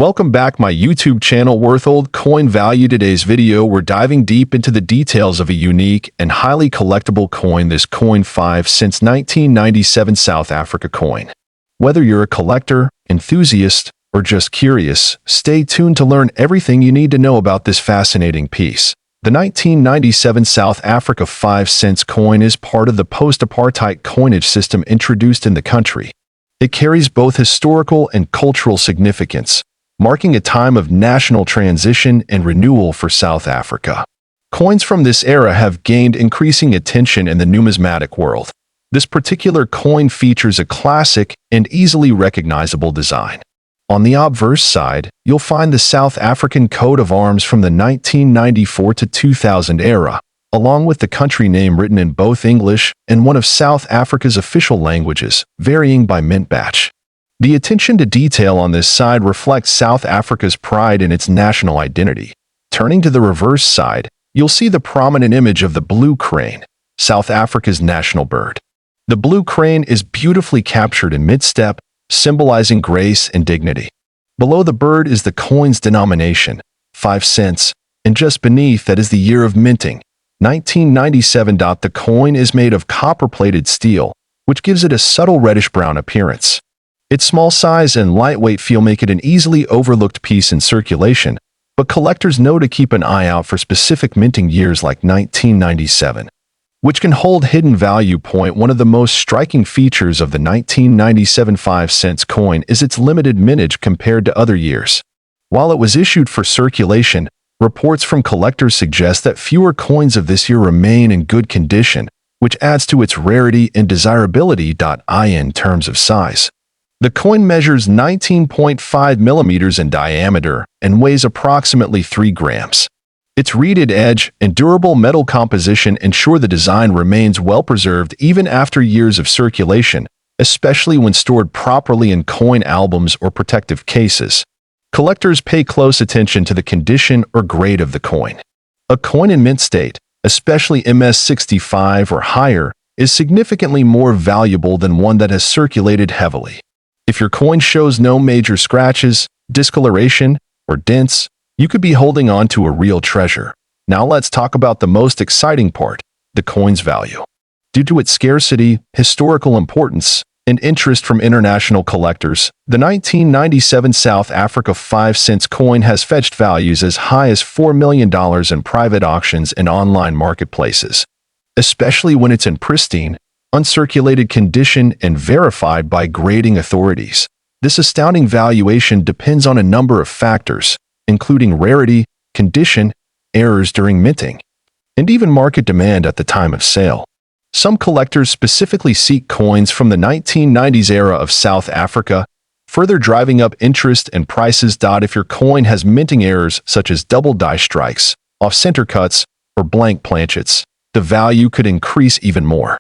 Welcome back my YouTube channel Worth Old Coin Value. Today's video we're diving deep into the details of a unique and highly collectible coin, this coin 5 since 1997 South Africa coin. Whether you're a collector, enthusiast, or just curious, stay tuned to learn everything you need to know about this fascinating piece. The 1997 South Africa 5 cents coin is part of the post-apartheid coinage system introduced in the country. It carries both historical and cultural significance, marking a time of national transition and renewal for South Africa. Coins from this era have gained increasing attention in the numismatic world. This particular coin features a classic and easily recognizable design. On the obverse side, you'll find the South African coat of arms from the 1994 to 2000 era, along with the country name written in both English and one of South Africa's official languages, varying by mint batch. The attention to detail on this side reflects South Africa's pride in its national identity. Turning to the reverse side, you'll see the prominent image of the blue crane, South Africa's national bird. The blue crane is beautifully captured in mid-step, symbolizing grace and dignity. Below the bird is the coin's denomination, 5 cents, and just beneath that is the year of minting, 1997. The coin is made of copper-plated steel, which gives it a subtle reddish-brown appearance. Its small size and lightweight feel make it an easily overlooked piece in circulation, but collectors know to keep an eye out for specific minting years like 1997, which can hold hidden value. One of the most striking features of the 1997 5 cents coin is its limited mintage compared to other years. While it was issued for circulation, reports from collectors suggest that fewer coins of this year remain in good condition, which adds to its rarity and desirability. In terms of size, the coin measures 19.5 millimeters in diameter and weighs approximately 3 grams. Its reeded edge and durable metal composition ensure the design remains well-preserved even after years of circulation, especially when stored properly in coin albums or protective cases. Collectors pay close attention to the condition or grade of the coin. A coin in mint state, especially MS65 or higher, is significantly more valuable than one that has circulated heavily. If your coin shows no major scratches, discoloration, or dents, you could be holding on to a real treasure. Now let's talk about the most exciting part, the coin's value. Due to its scarcity, historical importance, and interest from international collectors, the 1997 South Africa 5 cents coin has fetched values as high as $4 million in private auctions and online marketplaces. Especially when it's in pristine, uncirculated condition and verified by grading authorities. This astounding valuation depends on a number of factors, including rarity, condition, errors during minting, and even market demand at the time of sale. Some collectors specifically seek coins from the 1990s era of South Africa, further driving up interest and prices. If your coin has minting errors such as double die strikes, off-center cuts, or blank planchets, the value could increase even more.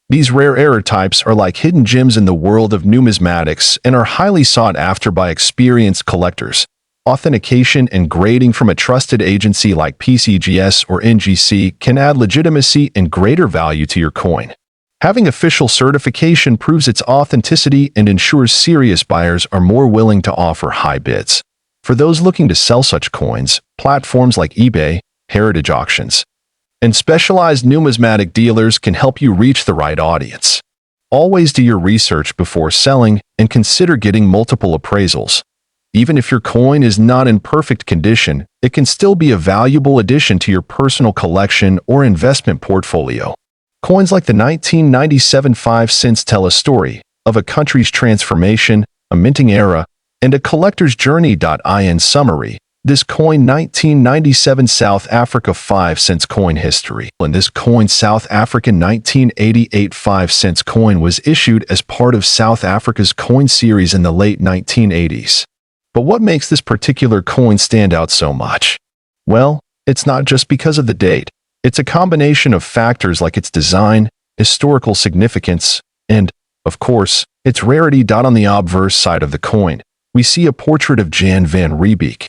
These rare error types are like hidden gems in the world of numismatics and are highly sought after by experienced collectors. Authentication and grading from a trusted agency like PCGS or NGC can add legitimacy and greater value to your coin. Having official certification proves its authenticity and ensures serious buyers are more willing to offer high bids. For those looking to sell such coins, platforms like eBay, heritage auctions, and specialized numismatic dealers can help you reach the right audience. Always do your research before selling and consider getting multiple appraisals. Even if your coin is not in perfect condition, it can still be a valuable addition to your personal collection or investment portfolio. Coins like the 1997 5 cents tell a story of a country's transformation, a minting era, and a collector's journey. In summary, this coin 1997 South Africa 5 cents coin history. And this coin South African 1988 5 cents coin was issued as part of South Africa's coin series in the late 1980s. But what makes this particular coin stand out so much? Well, it's not just because of the date. It's a combination of factors like its design, historical significance, and, of course, its rarity. On the obverse side of the coin, we see a portrait of Jan van Riebeeck,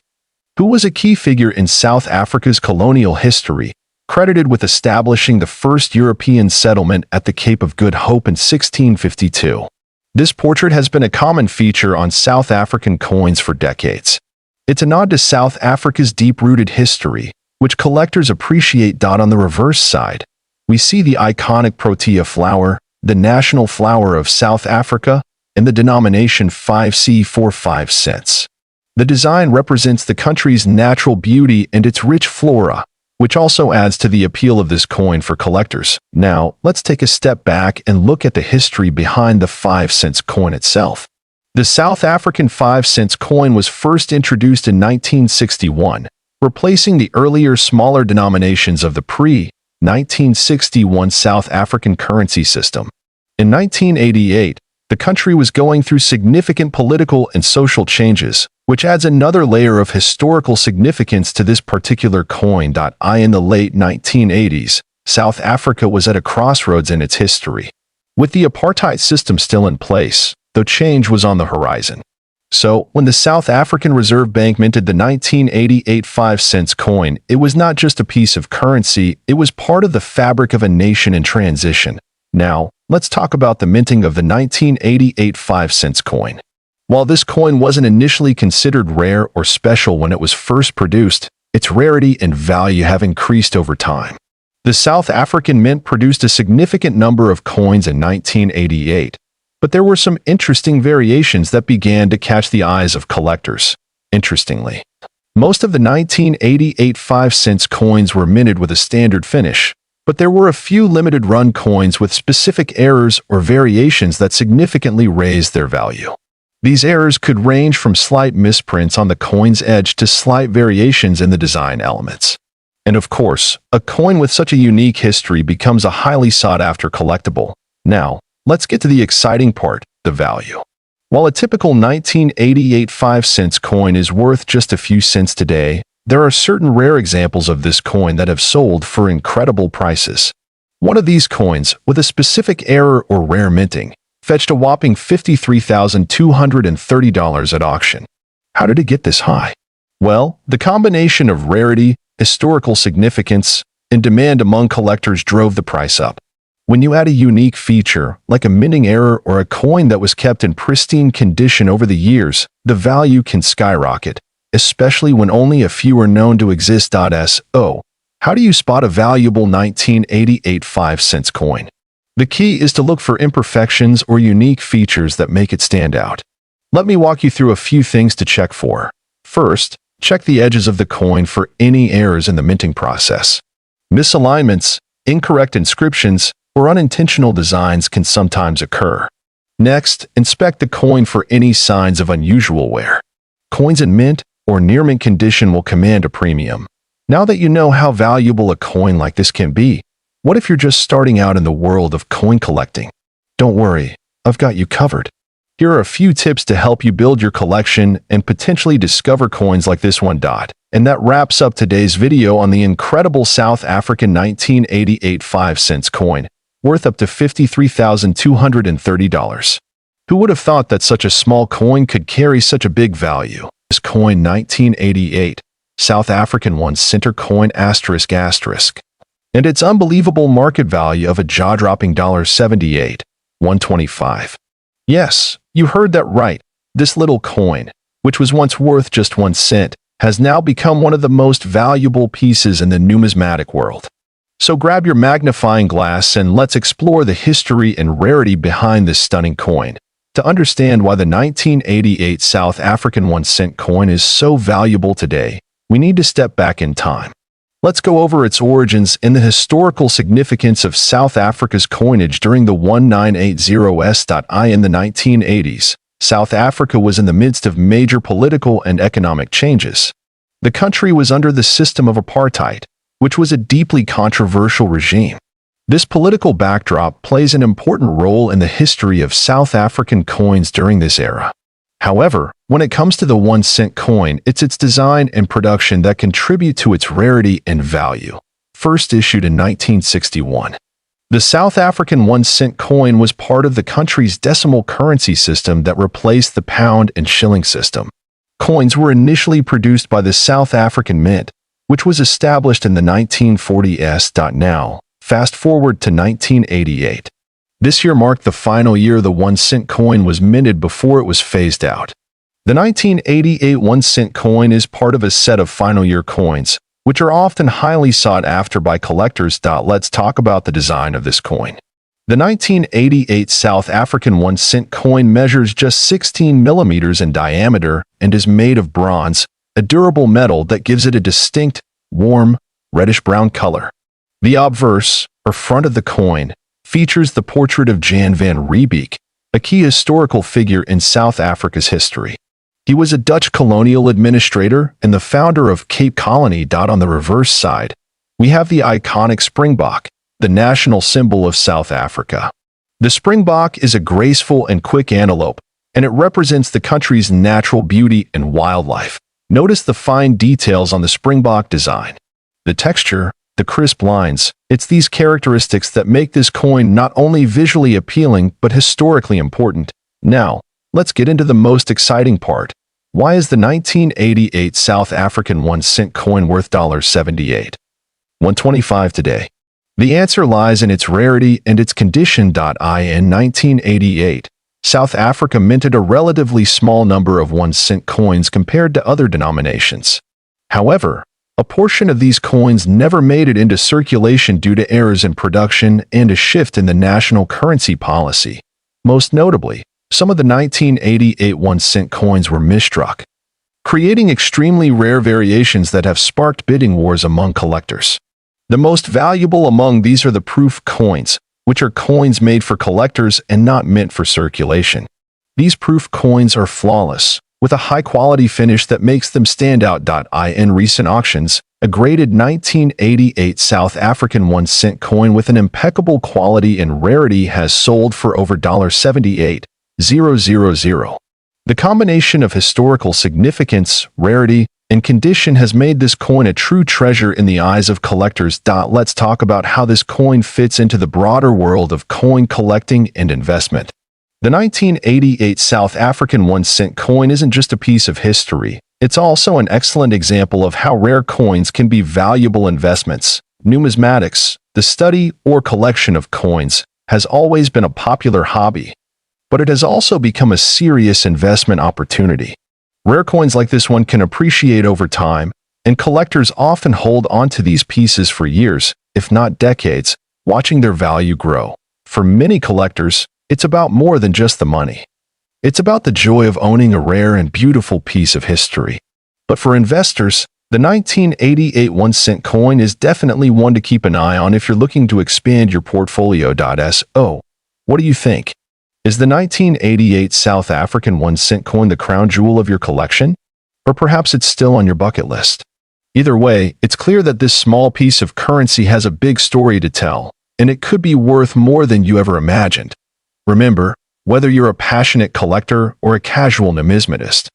who was a key figure in South Africa's colonial history, credited with establishing the first European settlement at the Cape of Good Hope in 1652. This portrait has been a common feature on South African coins for decades. It's a nod to South Africa's deep-rooted history, which collectors appreciate. On the reverse side, we see the iconic Protea flower, the national flower of South Africa, and the denomination 5C for 5 cents. The design represents the country's natural beauty and its rich flora, which also adds to the appeal of this coin for collectors. Now, let's take a step back and look at the history behind the 5 cents coin itself. The South African 5 cents coin was first introduced in 1961, replacing the earlier smaller denominations of the pre-1961 South African currency system. In 1988, the country was going through significant political and social changes, which adds another layer of historical significance to this particular coin. In the late 1980s, South Africa was at a crossroads in its history. With the apartheid system still in place, though change was on the horizon. So, when the South African Reserve Bank minted the 1988 5 cents coin, it was not just a piece of currency, it was part of the fabric of a nation in transition. Now, let's talk about the minting of the 1988 5 cents coin. While this coin wasn't initially considered rare or special when it was first produced, its rarity and value have increased over time. The South African Mint produced a significant number of coins in 1988, but there were some interesting variations that began to catch the eyes of collectors. Interestingly, most of the 1988 5 cents coins were minted with a standard finish, but there were a few limited-run coins with specific errors or variations that significantly raised their value. These errors could range from slight misprints on the coin's edge to slight variations in the design elements. And of course, a coin with such a unique history becomes a highly sought-after collectible. Now, let's get to the exciting part, the value. While a typical 1988 5 cents coin is worth just a few cents today, there are certain rare examples of this coin that have sold for incredible prices. One of these coins, with a specific error or rare minting, fetched a whopping $53,230 at auction. How did it get this high? Well, the combination of rarity, historical significance, and demand among collectors drove the price up. When you add a unique feature, like a minting error or a coin that was kept in pristine condition over the years, the value can skyrocket, especially when only a few are known to exist. So, how do you spot a valuable 1988 5 cents coin? The key is to look for imperfections or unique features that make it stand out. Let me walk you through a few things to check for. First, check the edges of the coin for any errors in the minting process. Misalignments, incorrect inscriptions, or unintentional designs can sometimes occur. Next, inspect the coin for any signs of unusual wear. Coins in mint or near mint condition will command a premium. Now that you know how valuable a coin like this can be, what if you're just starting out in the world of coin collecting? Don't worry, I've got you covered. Here are a few tips to help you build your collection and potentially discover coins like this one. And that wraps up today's video on the incredible South African 1988 5 cents coin, worth up to $53,230. Who would have thought that such a small coin could carry such a big value? This coin 1988, South African 1 center coin ***, and its unbelievable market value of a jaw-dropping $78, $125. Yes, you heard that right. This little coin, which was once worth just 1 cent, has now become one of the most valuable pieces in the numismatic world. So grab your magnifying glass and let's explore the history and rarity behind this stunning coin. To understand why the 1988 South African 1 cent coin is so valuable today, we need to step back in time. Let's go over its origins and the historical significance of South Africa's coinage during the 1980s. In the 1980s, South Africa was in the midst of major political and economic changes. The country was under the system of apartheid, which was a deeply controversial regime. This political backdrop plays an important role in the history of South African coins during this era. However, when it comes to the 1 cent coin, it's its design and production that contribute to its rarity and value. First issued in 1961. The South African 1 cent coin was part of the country's decimal currency system that replaced the pound and shilling system. Coins were initially produced by the South African Mint, which was established in the 1940s. Now, fast forward to 1988. This year marked the final year the 1 cent coin was minted before it was phased out. The 1988 1-cent coin is part of a set of final year coins, which are often highly sought after by collectors. Let's talk about the design of this coin. The 1988 South African 1-cent coin measures just 16 millimeters in diameter and is made of bronze, a durable metal that gives it a distinct, warm, reddish-brown color. The obverse, or front of the coin, features the portrait of Jan van Riebeeck, a key historical figure in South Africa's history. He was a Dutch colonial administrator and the founder of Cape Colony. On the reverse side, we have the iconic springbok, the national symbol of South Africa. The springbok is a graceful and quick antelope, and it represents the country's natural beauty and wildlife. Notice the fine details on the springbok design. The texture, the crisp lines, it's these characteristics that make this coin not only visually appealing but historically important. Now, let's get into the most exciting part. Why is the 1988 South African 1-cent coin worth $78, $125 today? The answer lies in its rarity and its condition. In 1988, South Africa minted a relatively small number of 1-cent coins compared to other denominations. However, a portion of these coins never made it into circulation due to errors in production and a shift in the national currency policy. Most notably, some of the 1988 1-cent coins were misstruck, creating extremely rare variations that have sparked bidding wars among collectors. The most valuable among these are the proof coins, which are coins made for collectors and not meant for circulation. These proof coins are flawless, with a high-quality finish that makes them stand out. In recent auctions, a graded 1988 South African 1-cent coin with an impeccable quality and rarity has sold for over $78,000. The combination of historical significance, rarity, and condition has made this coin a true treasure in the eyes of collectors. Let's talk about how this coin fits into the broader world of coin collecting and investment. The 1988 South African 1-cent coin isn't just a piece of history, it's also an excellent example of how rare coins can be valuable investments. Numismatics, the study or collection of coins, has always been a popular hobby, but it has also become a serious investment opportunity. Rare coins like this one can appreciate over time, and collectors often hold onto these pieces for years, if not decades, watching their value grow. For many collectors, it's about more than just the money. It's about the joy of owning a rare and beautiful piece of history. But for investors, the 1988 1-cent coin is definitely one to keep an eye on if you're looking to expand your portfolio. So, what do you think? Is the 1988 South African 1-cent coin the crown jewel of your collection? Or perhaps it's still on your bucket list? Either way, it's clear that this small piece of currency has a big story to tell, and it could be worth more than you ever imagined. Remember, whether you're a passionate collector or a casual numismatist,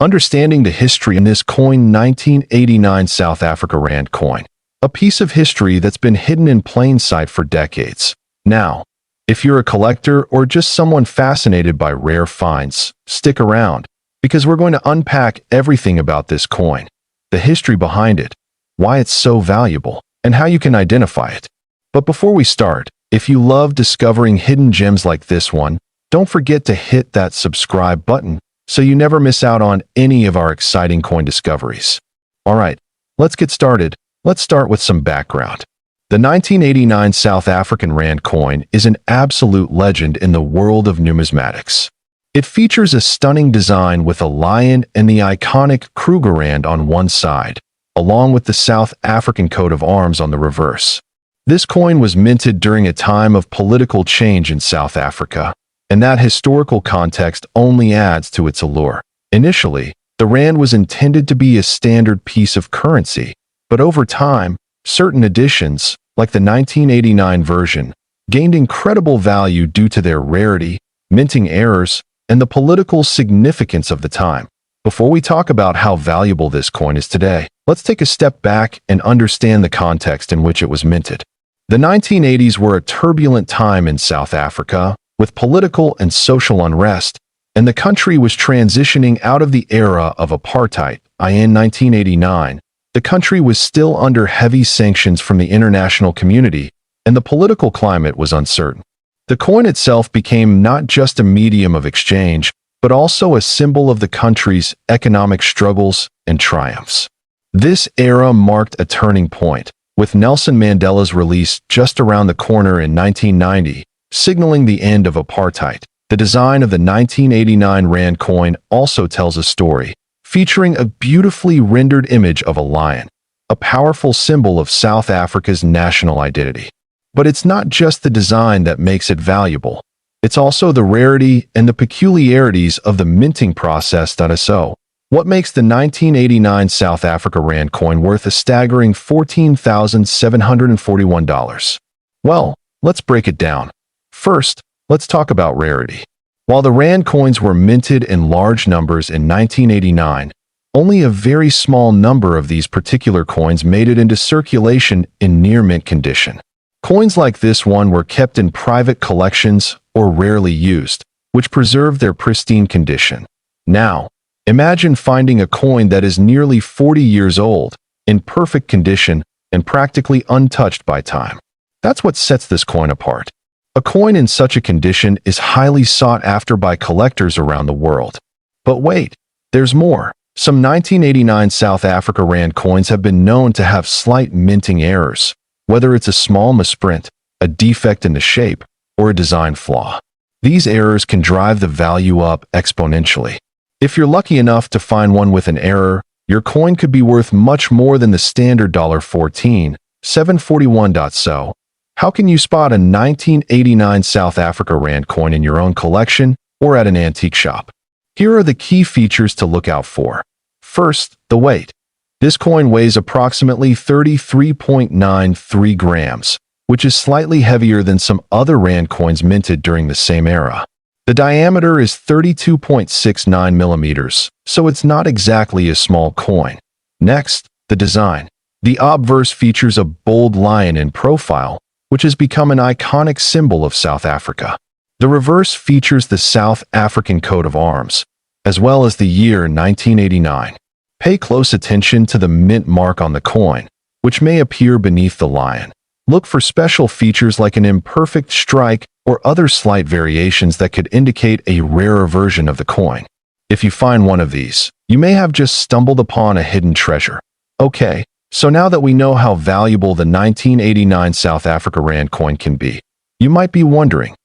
understanding the history in this coin 1989 South Africa Rand coin, a piece of history that's been hidden in plain sight for decades. Now, if you're a collector or just someone fascinated by rare finds, stick around, because we're going to unpack everything about this coin, the history behind it, why it's so valuable, and how you can identify it. But before we start, if you love discovering hidden gems like this one, don't forget to hit that subscribe button so you never miss out on any of our exciting coin discoveries. Alright, let's get started. Let's start with some background. The 1989 South African Rand coin is an absolute legend in the world of numismatics. It features a stunning design with a lion and the iconic Krugerrand on one side, along with the South African coat of arms on the reverse. This coin was minted during a time of political change in South Africa, and that historical context only adds to its allure. Initially, the rand was intended to be a standard piece of currency, but over time, certain editions, like the 1989 version, gained incredible value due to their rarity, minting errors, and the political significance of the time. Before we talk about how valuable this coin is today, let's take a step back and understand the context in which it was minted. The 1980s were a turbulent time in South Africa, with political and social unrest, and the country was transitioning out of the era of apartheid. In 1989, the country was still under heavy sanctions from the international community, and the political climate was uncertain. The coin itself became not just a medium of exchange, but but also a symbol of the country's economic struggles and triumphs. This era marked a turning point, with Nelson Mandela's release just around the corner in 1990, signaling the end of apartheid. The design of the 1989 Rand coin also tells a story, featuring a beautifully rendered image of a lion, a powerful symbol of South Africa's national identity. But it's not just the design that makes it valuable. It's also the rarity and the peculiarities of the minting process. So, what makes the 1989 South Africa Rand coin worth a staggering $14,741? Well, let's break it down. First, let's talk about rarity. While the Rand coins were minted in large numbers in 1989, only a very small number of these particular coins made it into circulation in near-mint condition. Coins like this one were kept in private collections or rarely used, which preserved their pristine condition. Now, imagine finding a coin that is nearly 40 years old, in perfect condition, and practically untouched by time. That's what sets this coin apart. A coin in such a condition is highly sought after by collectors around the world. But wait, there's more. Some 1989 South Africa Rand coins have been known to have slight minting errors, whether it's a small misprint, a defect in the shape, or a design flaw. These errors can drive the value up exponentially. If you're lucky enough to find one with an error, your coin could be worth much more than the standard $14,741. So, how can you spot a 1989 South Africa Rand coin in your own collection or at an antique shop? Here are the key features to look out for. First, the weight. This coin weighs approximately 33.93 grams, which is slightly heavier than some other Rand coins minted during the same era. The diameter is 32.69 millimeters, so it's not exactly a small coin. Next, the design. The obverse features a bold lion in profile, which has become an iconic symbol of South Africa. The reverse features the South African coat of arms, as well as the year 1989. Pay close attention to the mint mark on the coin, which may appear beneath the lion. Look for special features like an imperfect strike or other slight variations that could indicate a rarer version of the coin. If you find one of these, you may have just stumbled upon a hidden treasure. Okay, so now that we know how valuable the 1989 South Africa Rand coin can be, you might be wondering,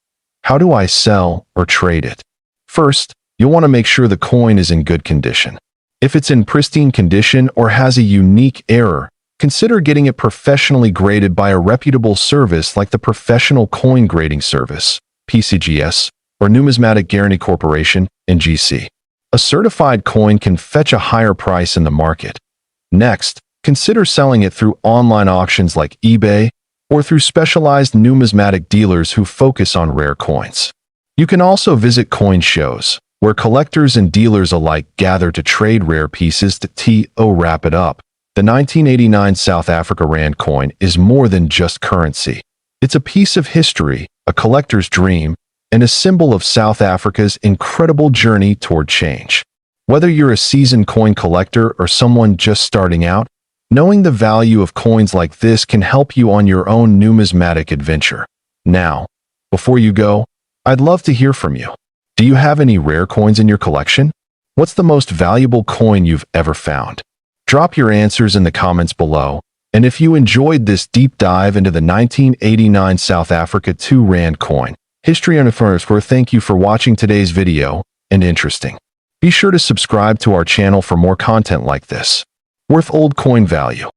how do I sell or trade it? First, you'll want to make sure the coin is in good condition. If it's in pristine condition or has a unique error, consider getting it professionally graded by a reputable service like the Professional Coin Grading Service, PCGS, or Numismatic Guarantee Corporation, NGC. A certified coin can fetch a higher price in the market. Next, consider selling it through online auctions like eBay or through specialized numismatic dealers who focus on rare coins. You can also visit coin shows, where collectors and dealers alike gather to trade rare pieces. To wrap it up, the 1989 South Africa Rand coin is more than just currency. It's a piece of history, a collector's dream, and a symbol of South Africa's incredible journey toward change. Whether you're a seasoned coin collector or someone just starting out, knowing the value of coins like this can help you on your own numismatic adventure. Now, before you go, I'd love to hear from you. Do you have any rare coins in your collection? What's the most valuable coin you've ever found? Drop your answers in the comments below, and if you enjoyed this deep dive into the 1989 South Africa Rand coin, History on Earth, thank you for watching today's video, and interesting. Be sure to subscribe to our channel for more content like this. Worth old coin value.